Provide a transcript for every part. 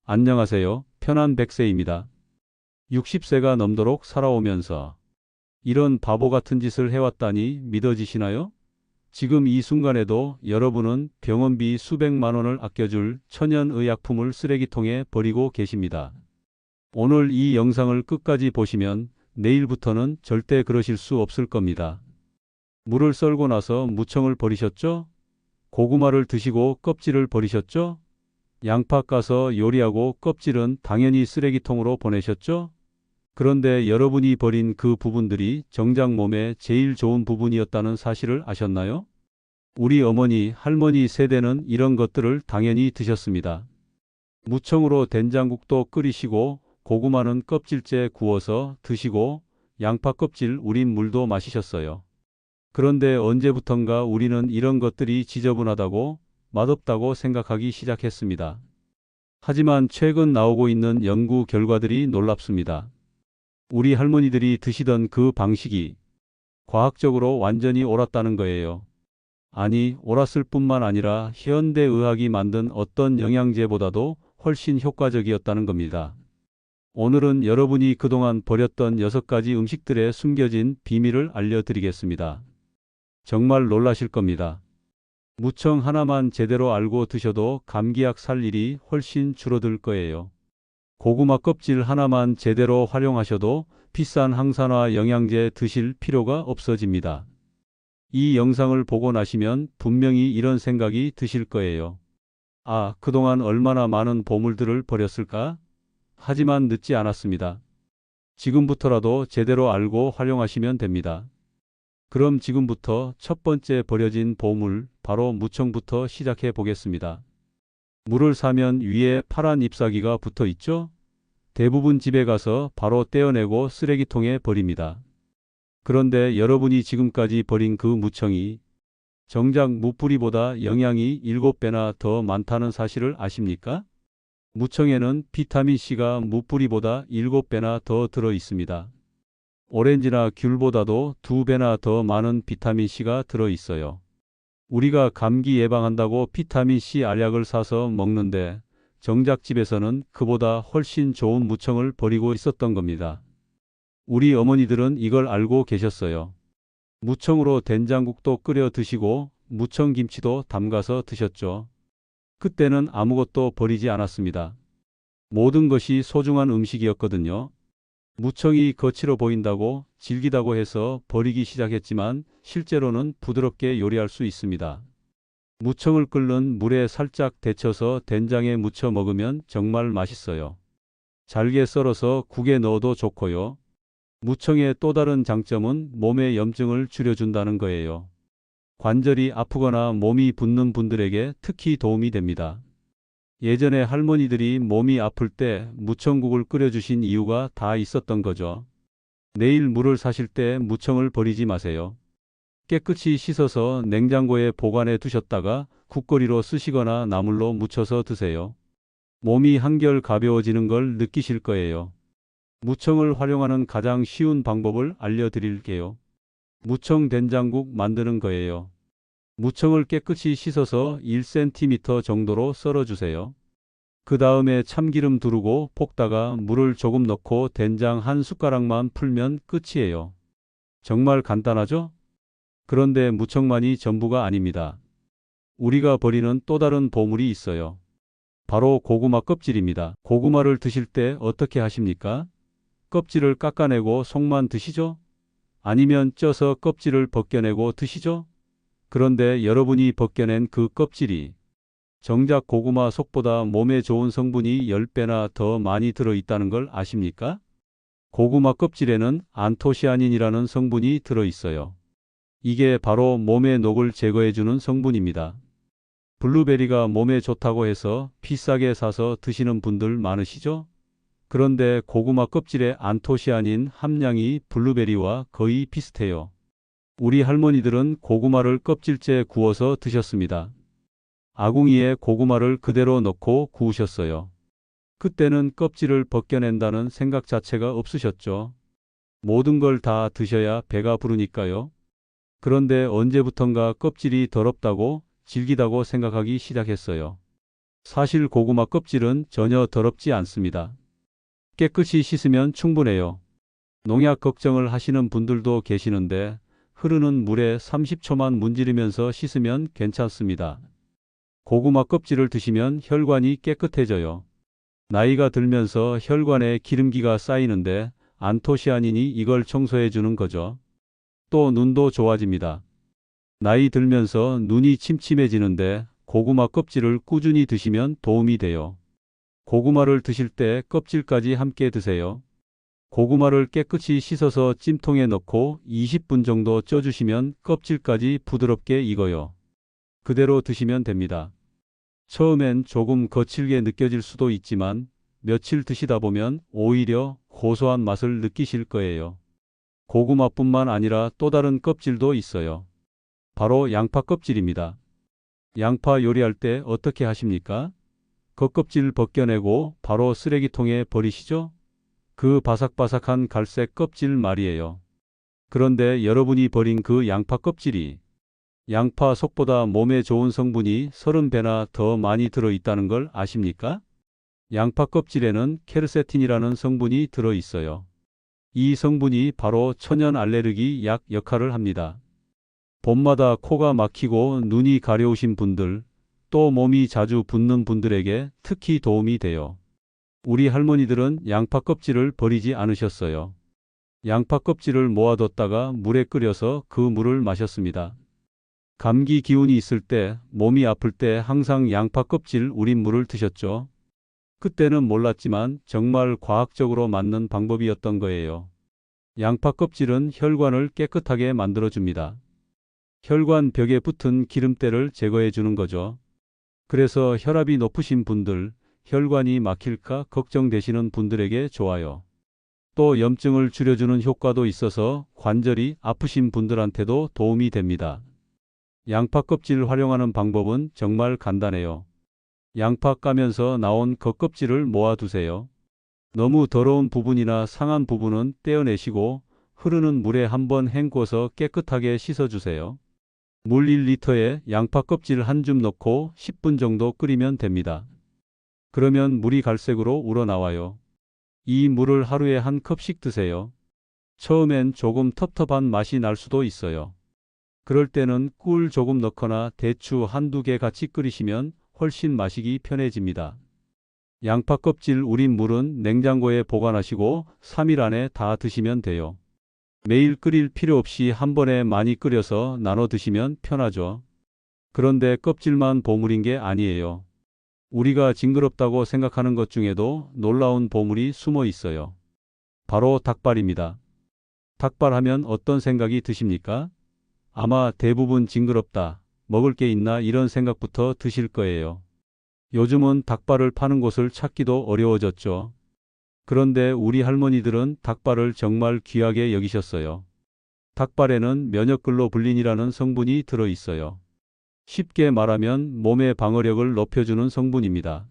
안녕하세요. 편한 백세입니다. 60세가 넘도록 살아오면서 이런 바보 같은 짓을 해왔다니 믿어지시나요? 지금 이 순간에도 여러분은 병원비 수백만 원을 아껴줄 천연의약품을 쓰레기통에 버리고 계십니다. 오늘 이 영상을 끝까지 보시면 내일부터는 절대 그러실 수 없을 겁니다. 물을 썰고 나서 무청을 버리셨죠? 고구마를 드시고 껍질을 버리셨죠? 양파 까서 요리하고 껍질은 당연히 쓰레기통으로 보내셨죠? 그런데 여러분이 버린 그 부분들이 정작 몸에 제일 좋은 부분이었다는 사실을 아셨나요? 우리 어머니, 할머니 세대는 이런 것들을 당연히 드셨습니다. 무청으로 된장국도 끓이시고 고구마는 껍질째 구워서 드시고 양파 껍질 우린 물도 마시셨어요. 그런데 언제부턴가 우리는 이런 것들이 지저분하다고 맛없다고 생각하기 시작했습니다. 하지만 최근 나오고 있는 연구 결과들이 놀랍습니다. 우리 할머니들이 드시던 그 방식이 과학적으로 완전히 옳았다는 거예요. 아니, 옳았을 뿐만 아니라 현대의학이 만든 어떤 영양제보다도 훨씬 효과적이었다는 겁니다. 오늘은 여러분이 그동안 버렸던 6가지 음식들의 숨겨진 비밀을 알려드리겠습니다. 정말 놀라실 겁니다. 무청 하나만 제대로 알고 드셔도 감기약 살 일이 훨씬 줄어들 거예요. 고구마 껍질 하나만 제대로 활용하셔도 비싼 항산화 영양제 드실 필요가 없어집니다. 이 영상을 보고 나시면 분명히 이런 생각이 드실 거예요. 아, 그동안 얼마나 많은 보물들을 버렸을까? 하지만 늦지 않았습니다. 지금부터라도 제대로 알고 활용하시면 됩니다. 그럼 지금부터 첫 번째 버려진 보물, 바로 무청부터 시작해 보겠습니다. 물을 사면 위에 파란 잎사귀가 붙어 있죠? 대부분 집에 가서 바로 떼어내고 쓰레기통에 버립니다. 그런데 여러분이 지금까지 버린 그 무청이 정작 무뿌리보다 영양이 7배나 더 많다는 사실을 아십니까? 무청에는 비타민C가 무뿌리보다 7배나 더 들어 있습니다. 오렌지나 귤보다도 2배나 더 많은 비타민C가 들어 있어요. 우리가 감기 예방한다고 비타민C 알약을 사서 먹는데 정작 집에서는 그보다 훨씬 좋은 무청을 버리고 있었던 겁니다. 우리 어머니들은 이걸 알고 계셨어요. 무청으로 된장국도 끓여 드시고 무청김치도 담가서 드셨죠. 그때는 아무것도 버리지 않았습니다. 모든 것이 소중한 음식이었거든요. 무청이 거칠어 보인다고 질기다고 해서 버리기 시작했지만 실제로는 부드럽게 요리할 수 있습니다. 무청을 끓는 물에 살짝 데쳐서 된장에 무쳐 먹으면 정말 맛있어요. 잘게 썰어서 국에 넣어도 좋고요. 무청의 또 다른 장점은 몸의 염증을 줄여준다는 거예요. 관절이 아프거나 몸이 붓는 분들에게 특히 도움이 됩니다. 예전에 할머니들이 몸이 아플 때 무청국을 끓여주신 이유가 다 있었던 거죠. 내일 물을 사실 때 무청을 버리지 마세요. 깨끗이 씻어서 냉장고에 보관해 두셨다가 국거리로 쓰시거나 나물로 무쳐서 드세요. 몸이 한결 가벼워지는 걸 느끼실 거예요. 무청을 활용하는 가장 쉬운 방법을 알려드릴게요. 무청 된장국 만드는 거예요. 무청을 깨끗이 씻어서 1cm 정도로 썰어주세요. 그 다음에 참기름 두르고 볶다가 물을 조금 넣고 된장 한 숟가락만 풀면 끝이에요. 정말 간단하죠? 그런데 무청만이 전부가 아닙니다. 우리가 버리는 또 다른 보물이 있어요. 바로 고구마 껍질입니다. 고구마를 드실 때 어떻게 하십니까? 껍질을 깎아내고 속만 드시죠? 아니면 쪄서 껍질을 벗겨내고 드시죠? 그런데 여러분이 벗겨낸 그 껍질이 정작 고구마 속보다 몸에 좋은 성분이 10배나 더 많이 들어있다는 걸 아십니까? 고구마 껍질에는 안토시아닌이라는 성분이 들어있어요. 이게 바로 몸의 녹을 제거해주는 성분입니다. 블루베리가 몸에 좋다고 해서 비싸게 사서 드시는 분들 많으시죠? 그런데 고구마 껍질의 안토시아닌 함량이 블루베리와 거의 비슷해요. 우리 할머니들은 고구마를 껍질째 구워서 드셨습니다. 아궁이에 고구마를 그대로 넣고 구우셨어요. 그때는 껍질을 벗겨낸다는 생각 자체가 없으셨죠. 모든 걸 다 드셔야 배가 부르니까요. 그런데 언제부턴가 껍질이 더럽다고 질기다고 생각하기 시작했어요. 사실 고구마 껍질은 전혀 더럽지 않습니다. 깨끗이 씻으면 충분해요. 농약 걱정을 하시는 분들도 계시는데 흐르는 물에 30초만 문지르면서 씻으면 괜찮습니다. 고구마 껍질을 드시면 혈관이 깨끗해져요. 나이가 들면서 혈관에 기름기가 쌓이는데 안토시아닌이 이걸 청소해 주는 거죠. 또 눈도 좋아집니다. 나이 들면서 눈이 침침해지는데 고구마 껍질을 꾸준히 드시면 도움이 돼요. 고구마를 드실 때 껍질까지 함께 드세요. 고구마를 깨끗이 씻어서 찜통에 넣고 20분 정도 쪄주시면 껍질까지 부드럽게 익어요. 그대로 드시면 됩니다. 처음엔 조금 거칠게 느껴질 수도 있지만 며칠 드시다 보면 오히려 고소한 맛을 느끼실 거예요. 고구마뿐만 아니라 또 다른 껍질도 있어요. 바로 양파 껍질입니다. 양파 요리할 때 어떻게 하십니까? 겉껍질 벗겨내고 바로 쓰레기통에 버리시죠? 그 바삭바삭한 갈색 껍질 말이에요. 그런데 여러분이 버린 그 양파 껍질이 양파 속보다 몸에 좋은 성분이 30배나 더 많이 들어있다는 걸 아십니까? 양파 껍질에는 케르세틴이라는 성분이 들어있어요. 이 성분이 바로 천연 알레르기 약 역할을 합니다. 봄마다 코가 막히고 눈이 가려우신 분들, 또 몸이 자주 붓는 분들에게 특히 도움이 돼요. 우리 할머니들은 양파 껍질을 버리지 않으셨어요. 양파 껍질을 모아뒀다가 물에 끓여서 그 물을 마셨습니다. 감기 기운이 있을 때, 몸이 아플 때 항상 양파 껍질 우린 물을 드셨죠. 그때는 몰랐지만 정말 과학적으로 맞는 방법이었던 거예요. 양파 껍질은 혈관을 깨끗하게 만들어줍니다. 혈관 벽에 붙은 기름때를 제거해 주는 거죠. 그래서 혈압이 높으신 분들, 혈관이 막힐까 걱정되시는 분들에게 좋아요. 또 염증을 줄여주는 효과도 있어서 관절이 아프신 분들한테도 도움이 됩니다. 양파 껍질 활용하는 방법은 정말 간단해요. 양파 까면서 나온 겉껍질을 모아두세요. 너무 더러운 부분이나 상한 부분은 떼어내시고 흐르는 물에 한번 헹궈서 깨끗하게 씻어주세요. 물 1리터에 양파 껍질 한 줌 넣고 10분 정도 끓이면 됩니다. 그러면 물이 갈색으로 우러나와요. 이 물을 하루에 한 컵씩 드세요. 처음엔 조금 텁텁한 맛이 날 수도 있어요. 그럴 때는 꿀 조금 넣거나 대추 한두 개 같이 끓이시면 훨씬 마시기 편해집니다. 양파 껍질 우린 물은 냉장고에 보관하시고 3일 안에 다 드시면 돼요. 매일 끓일 필요 없이 한 번에 많이 끓여서 나눠 드시면 편하죠. 그런데 껍질만 보물인 게 아니에요. 우리가 징그럽다고 생각하는 것 중에도 놀라운 보물이 숨어 있어요. 바로 닭발입니다. 닭발하면 어떤 생각이 드십니까? 아마 대부분 징그럽다, 먹을 게 있나 이런 생각부터 드실 거예요. 요즘은 닭발을 파는 곳을 찾기도 어려워졌죠. 그런데 우리 할머니들은 닭발을 정말 귀하게 여기셨어요. 닭발에는 면역글로불린이라는 성분이 들어있어요. 쉽게 말하면 몸의 방어력을 높여주는 성분입니다.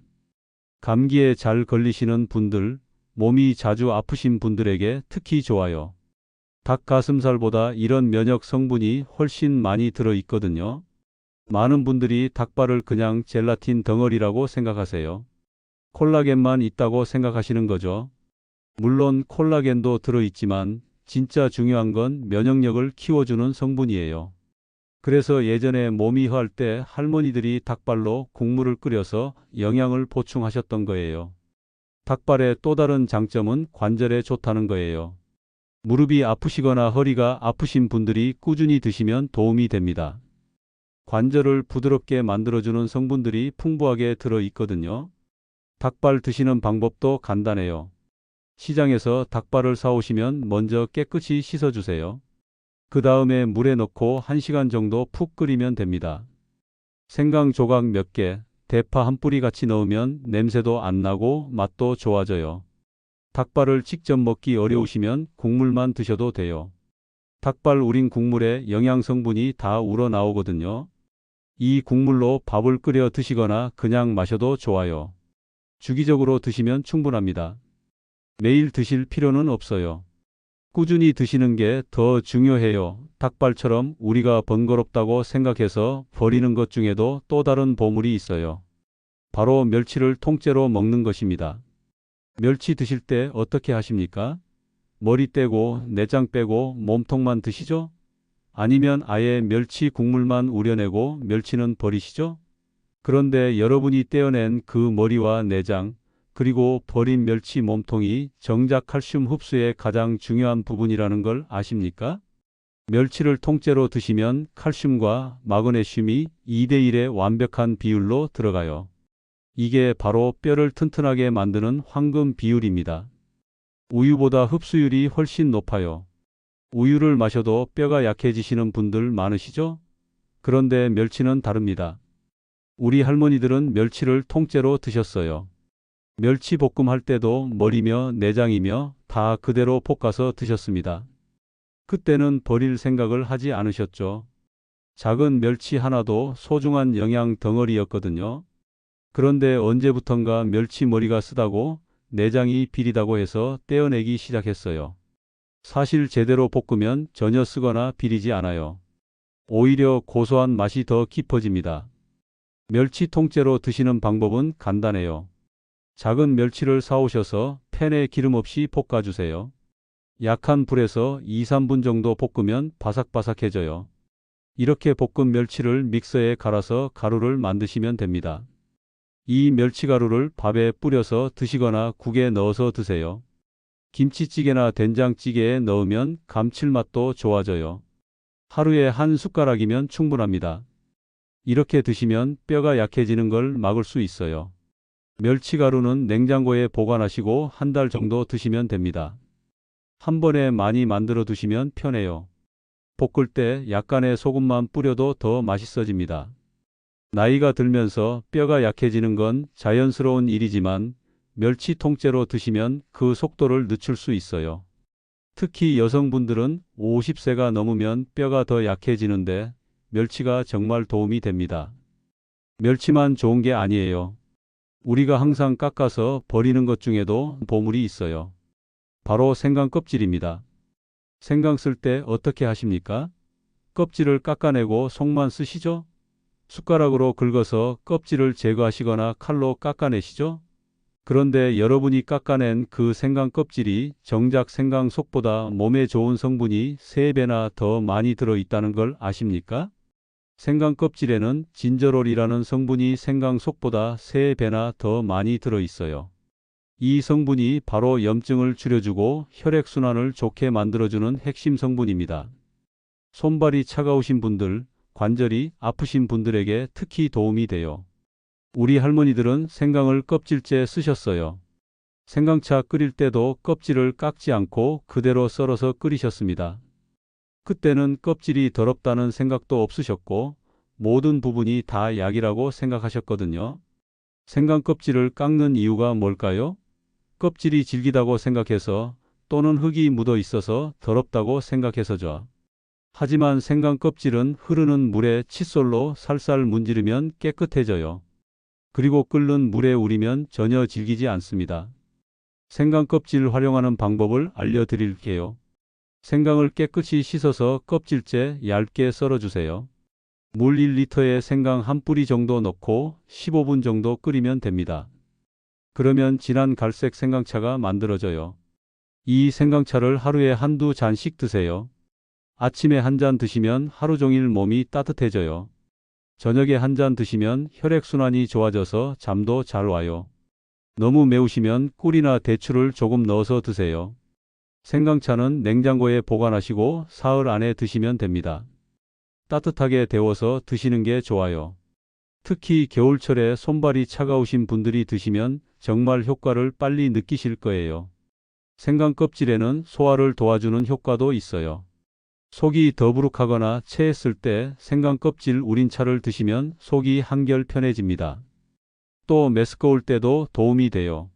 감기에 잘 걸리시는 분들, 몸이 자주 아프신 분들에게 특히 좋아요. 닭 가슴살보다 이런 면역 성분이 훨씬 많이 들어있거든요. 많은 분들이 닭발을 그냥 젤라틴 덩어리라고 생각하세요. 콜라겐만 있다고 생각하시는 거죠. 물론 콜라겐도 들어있지만 진짜 중요한 건 면역력을 키워주는 성분이에요. 그래서 예전에 몸이 허할 때 할머니들이 닭발로 국물을 끓여서 영양을 보충하셨던 거예요. 닭발의 또 다른 장점은 관절에 좋다는 거예요. 무릎이 아프시거나 허리가 아프신 분들이 꾸준히 드시면 도움이 됩니다. 관절을 부드럽게 만들어주는 성분들이 풍부하게 들어있거든요. 닭발 드시는 방법도 간단해요. 시장에서 닭발을 사오시면 먼저 깨끗이 씻어주세요. 그 다음에 물에 넣고 1시간 정도 푹 끓이면 됩니다. 생강 조각 몇 개, 대파 한 뿌리 같이 넣으면 냄새도 안 나고 맛도 좋아져요. 닭발을 직접 먹기 어려우시면 국물만 드셔도 돼요. 닭발 우린 국물에 영양 성분이 다 우러나오거든요. 이 국물로 밥을 끓여 드시거나 그냥 마셔도 좋아요. 주기적으로 드시면 충분합니다. 매일 드실 필요는 없어요. 꾸준히 드시는 게 더 중요해요. 닭발처럼 우리가 번거롭다고 생각해서 버리는 것 중에도 또 다른 보물이 있어요. 바로 멸치를 통째로 먹는 것입니다. 멸치 드실 때 어떻게 하십니까? 머리 떼고 내장 빼고 몸통만 드시죠? 아니면 아예 멸치 국물만 우려내고 멸치는 버리시죠? 그런데 여러분이 떼어낸 그 머리와 내장, 그리고 버린 멸치 몸통이 정작 칼슘 흡수의 가장 중요한 부분이라는 걸 아십니까? 멸치를 통째로 드시면 칼슘과 마그네슘이 2대1의 완벽한 비율로 들어가요. 이게 바로 뼈를 튼튼하게 만드는 황금 비율입니다. 우유보다 흡수율이 훨씬 높아요. 우유를 마셔도 뼈가 약해지시는 분들 많으시죠? 그런데 멸치는 다릅니다. 우리 할머니들은 멸치를 통째로 드셨어요. 멸치 볶음 할 때도 머리며 내장이며 다 그대로 볶아서 드셨습니다. 그때는 버릴 생각을 하지 않으셨죠. 작은 멸치 하나도 소중한 영양 덩어리였거든요. 그런데 언제부턴가 멸치 머리가 쓰다고 내장이 비리다고 해서 떼어내기 시작했어요. 사실 제대로 볶으면 전혀 쓰거나 비리지 않아요. 오히려 고소한 맛이 더 깊어집니다. 멸치 통째로 드시는 방법은 간단해요. 작은 멸치를 사오셔서 팬에 기름 없이 볶아주세요. 약한 불에서 2, 3분 정도 볶으면 바삭바삭해져요. 이렇게 볶은 멸치를 믹서에 갈아서 가루를 만드시면 됩니다. 이 멸치가루를 밥에 뿌려서 드시거나 국에 넣어서 드세요. 김치찌개나 된장찌개에 넣으면 감칠맛도 좋아져요. 하루에 한 숟가락이면 충분합니다. 이렇게 드시면 뼈가 약해지는 걸 막을 수 있어요. 멸치가루는 냉장고에 보관하시고 한 달 정도 드시면 됩니다. 한 번에 많이 만들어 두시면 편해요. 볶을 때 약간의 소금만 뿌려도 더 맛있어집니다. 나이가 들면서 뼈가 약해지는 건 자연스러운 일이지만 멸치 통째로 드시면 그 속도를 늦출 수 있어요. 특히 여성분들은 50세가 넘으면 뼈가 더 약해지는데 멸치가 정말 도움이 됩니다. 멸치만 좋은 게 아니에요. 우리가 항상 깎아서 버리는 것 중에도 보물이 있어요. 바로 생강 껍질입니다. 생강 쓸 때 어떻게 하십니까? 껍질을 깎아내고 속만 쓰시죠? 숟가락으로 긁어서 껍질을 제거하시거나 칼로 깎아내시죠? 그런데 여러분이 깎아낸 그 생강 껍질이 정작 생강 속보다 몸에 좋은 성분이 3배나 더 많이 들어있다는 걸 아십니까? 생강 껍질에는 진저롤이라는 성분이 생강 속보다 3배나 더 많이 들어있어요. 이 성분이 바로 염증을 줄여주고 혈액순환을 좋게 만들어주는 핵심 성분입니다. 손발이 차가우신 분들, 관절이 아프신 분들에게 특히 도움이 돼요. 우리 할머니들은 생강을 껍질째 쓰셨어요. 생강차 끓일 때도 껍질을 깎지 않고 그대로 썰어서 끓이셨습니다. 그때는 껍질이 더럽다는 생각도 없으셨고 모든 부분이 다 약이라고 생각하셨거든요. 생강 껍질을 깎는 이유가 뭘까요? 껍질이 질기다고 생각해서 또는 흙이 묻어 있어서 더럽다고 생각해서죠. 하지만 생강 껍질은 흐르는 물에 칫솔로 살살 문지르면 깨끗해져요. 그리고 끓는 물에 우리면 전혀 질기지 않습니다. 생강 껍질 활용하는 방법을 알려드릴게요. 생강을 깨끗이 씻어서 껍질째 얇게 썰어주세요. 물 1리터에 생강 한 뿌리 정도 넣고 15분 정도 끓이면 됩니다. 그러면 진한 갈색 생강차가 만들어져요. 이 생강차를 하루에 한두 잔씩 드세요. 아침에 한 잔 드시면 하루 종일 몸이 따뜻해져요. 저녁에 한 잔 드시면 혈액순환이 좋아져서 잠도 잘 와요. 너무 매우시면 꿀이나 대추를 조금 넣어서 드세요. 생강차는 냉장고에 보관하시고 사흘 안에 드시면 됩니다. 따뜻하게 데워서 드시는 게 좋아요. 특히 겨울철에 손발이 차가우신 분들이 드시면 정말 효과를 빨리 느끼실 거예요. 생강 껍질에는 소화를 도와주는 효과도 있어요. 속이 더부룩하거나 체했을 때 생강 껍질 우린 차를 드시면 속이 한결 편해집니다. 또 메스꺼울 때도 도움이 돼요.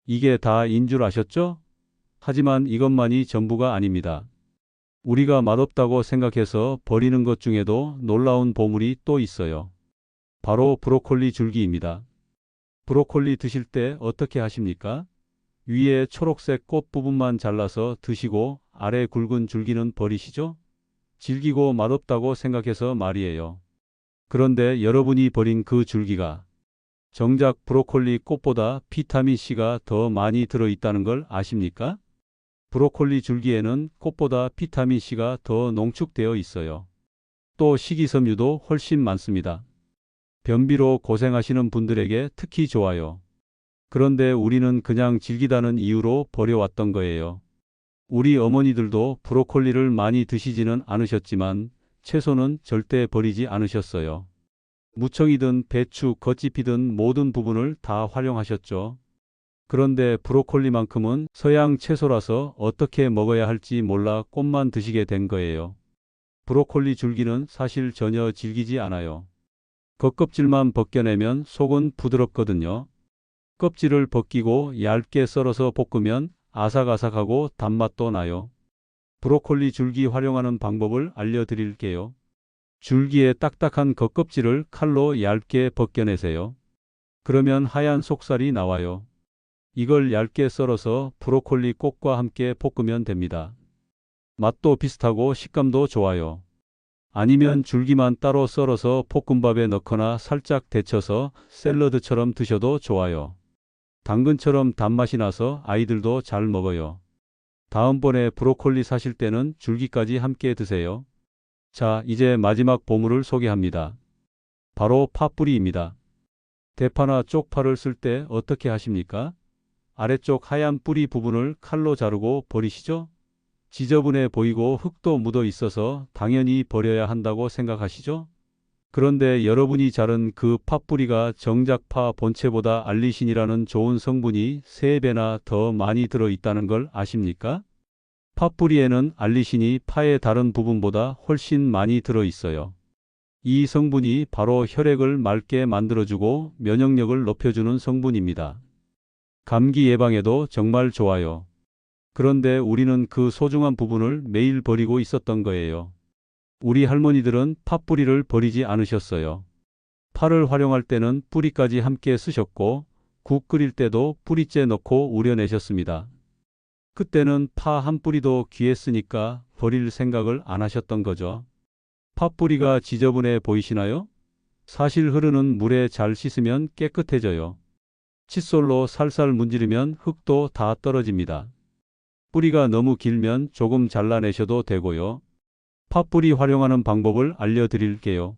이게 다인 줄 아셨죠? 하지만 이것만이 전부가 아닙니다. 우리가 맛없다고 생각해서 버리는 것 중에도 놀라운 보물이 또 있어요. 바로 브로콜리 줄기입니다. 브로콜리 드실 때 어떻게 하십니까? 위에 초록색 꽃 부분만 잘라서 드시고 아래 굵은 줄기는 버리시죠? 질기고 맛없다고 생각해서 말이에요. 그런데 여러분이 버린 그 줄기가 정작 브로콜리 꽃보다 비타민C가 더 많이 들어있다는 걸 아십니까? 브로콜리 줄기에는 꽃보다 비타민C가 더 농축되어 있어요. 또 식이섬유도 훨씬 많습니다. 변비로 고생하시는 분들에게 특히 좋아요. 그런데 우리는 그냥 즐기다는 이유로 버려왔던 거예요. 우리 어머니들도 브로콜리를 많이 드시지는 않으셨지만 채소는 절대 버리지 않으셨어요. 무청이든 배추, 겉잎이든 모든 부분을 다 활용하셨죠. 그런데 브로콜리만큼은 서양 채소라서 어떻게 먹어야 할지 몰라 꽃만 드시게 된 거예요. 브로콜리 줄기는 사실 전혀 질기지 않아요. 겉껍질만 벗겨내면 속은 부드럽거든요. 껍질을 벗기고 얇게 썰어서 볶으면 아삭아삭하고 단맛도 나요. 브로콜리 줄기 활용하는 방법을 알려드릴게요. 줄기의 딱딱한 겉껍질을 칼로 얇게 벗겨내세요. 그러면 하얀 속살이 나와요. 이걸 얇게 썰어서 브로콜리 꽃과 함께 볶으면 됩니다. 맛도 비슷하고 식감도 좋아요. 아니면 줄기만 따로 썰어서 볶음밥에 넣거나 살짝 데쳐서 샐러드처럼 드셔도 좋아요. 당근처럼 단맛이 나서 아이들도 잘 먹어요. 다음번에 브로콜리 사실 때는 줄기까지 함께 드세요. 자, 이제 마지막 보물을 소개합니다. 바로 팥뿌리입니다. 대파나 쪽파를 쓸 때 어떻게 하십니까? 아래쪽 하얀 뿌리 부분을 칼로 자르고 버리시죠? 지저분해 보이고 흙도 묻어 있어서 당연히 버려야 한다고 생각하시죠? 그런데 여러분이 자른 그 팥뿌리가 정작 파 본체보다 알리신이라는 좋은 성분이 3배나 더 많이 들어 있다는 걸 아십니까? 팥뿌리에는 알리신이 파의 다른 부분보다 훨씬 많이 들어 있어요. 이 성분이 바로 혈액을 맑게 만들어주고 면역력을 높여주는 성분입니다. 감기 예방에도 정말 좋아요. 그런데 우리는 그 소중한 부분을 매일 버리고 있었던 거예요. 우리 할머니들은 팥뿌리를 버리지 않으셨어요. 파를 활용할 때는 뿌리까지 함께 쓰셨고 국 끓일 때도 뿌리째 넣고 우려내셨습니다. 그때는 파 한 뿌리도 귀했으니까 버릴 생각을 안 하셨던 거죠. 팥뿌리가 지저분해 보이시나요? 사실 흐르는 물에 잘 씻으면 깨끗해져요. 칫솔로 살살 문지르면 흙도 다 떨어집니다. 뿌리가 너무 길면 조금 잘라내셔도 되고요. 팥뿌리 활용하는 방법을 알려드릴게요.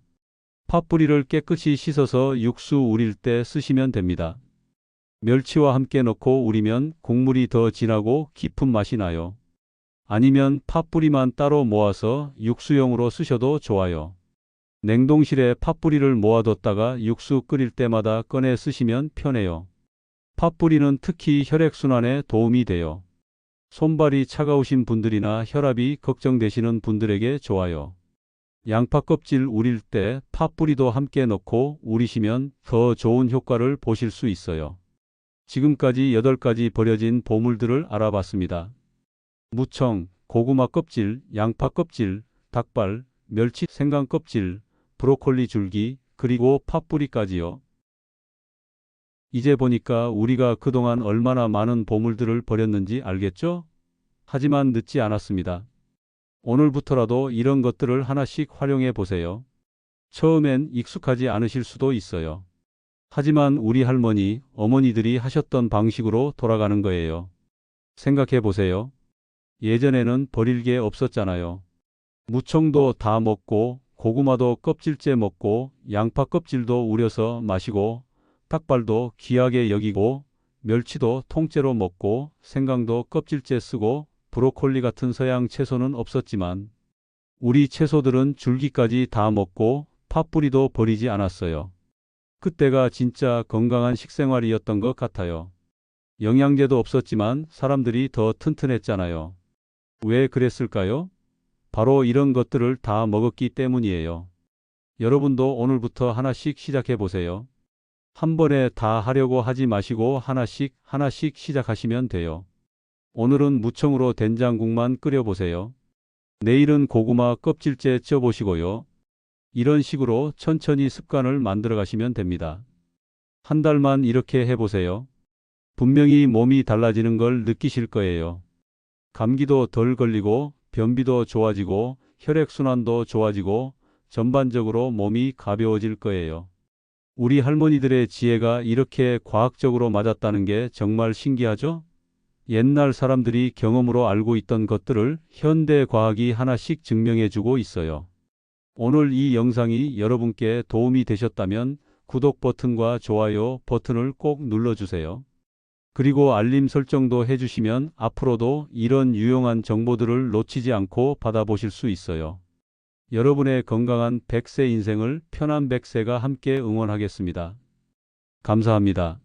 팥뿌리를 깨끗이 씻어서 육수 우릴 때 쓰시면 됩니다. 멸치와 함께 넣고 우리면 국물이 더 진하고 깊은 맛이 나요. 아니면 팥뿌리만 따로 모아서 육수용으로 쓰셔도 좋아요. 냉동실에 팥뿌리를 모아뒀다가 육수 끓일 때마다 꺼내 쓰시면 편해요. 팥뿌리는 특히 혈액순환에 도움이 돼요. 손발이 차가우신 분들이나 혈압이 걱정되시는 분들에게 좋아요. 양파 껍질 우릴 때 팥뿌리도 함께 넣고 우리시면 더 좋은 효과를 보실 수 있어요. 지금까지 8가지 버려진 보물들을 알아봤습니다. 무청, 고구마 껍질, 양파 껍질, 닭발, 멸치 생강 껍질, 브로콜리 줄기, 그리고 팥뿌리까지요. 이제 보니까 우리가 그동안 얼마나 많은 보물들을 버렸는지 알겠죠? 하지만 늦지 않았습니다. 오늘부터라도 이런 것들을 하나씩 활용해 보세요. 처음엔 익숙하지 않으실 수도 있어요. 하지만 우리 할머니, 어머니들이 하셨던 방식으로 돌아가는 거예요. 생각해 보세요. 예전에는 버릴 게 없었잖아요. 무청도 다 먹고, 고구마도 껍질째 먹고, 양파 껍질도 우려서 마시고, 닭발도 귀하게 여기고, 멸치도 통째로 먹고, 생강도 껍질째 쓰고, 브로콜리 같은 서양 채소는 없었지만, 우리 채소들은 줄기까지 다 먹고, 팥뿌리도 버리지 않았어요. 그때가 진짜 건강한 식생활이었던 것 같아요. 영양제도 없었지만 사람들이 더 튼튼했잖아요. 왜 그랬을까요? 바로 이런 것들을 다 먹었기 때문이에요. 여러분도 오늘부터 하나씩 시작해 보세요. 한 번에 다 하려고 하지 마시고 하나씩 시작하시면 돼요. 오늘은 무청으로 된장국만 끓여보세요. 내일은 고구마 껍질째 쪄보시고요. 이런 식으로 천천히 습관을 만들어 가시면 됩니다. 한 달만 이렇게 해보세요. 분명히 몸이 달라지는 걸 느끼실 거예요. 감기도 덜 걸리고 변비도 좋아지고 혈액순환도 좋아지고 전반적으로 몸이 가벼워질 거예요. 우리 할머니들의 지혜가 이렇게 과학적으로 맞았다는 게 정말 신기하죠? 옛날 사람들이 경험으로 알고 있던 것들을 현대 과학이 하나씩 증명해주고 있어요. 오늘 이 영상이 여러분께 도움이 되셨다면 구독 버튼과 좋아요 버튼을 꼭 눌러주세요. 그리고 알림 설정도 해주시면 앞으로도 이런 유용한 정보들을 놓치지 않고 받아보실 수 있어요. 여러분의 건강한 100세 인생을 편한 100세가 함께 응원하겠습니다. 감사합니다.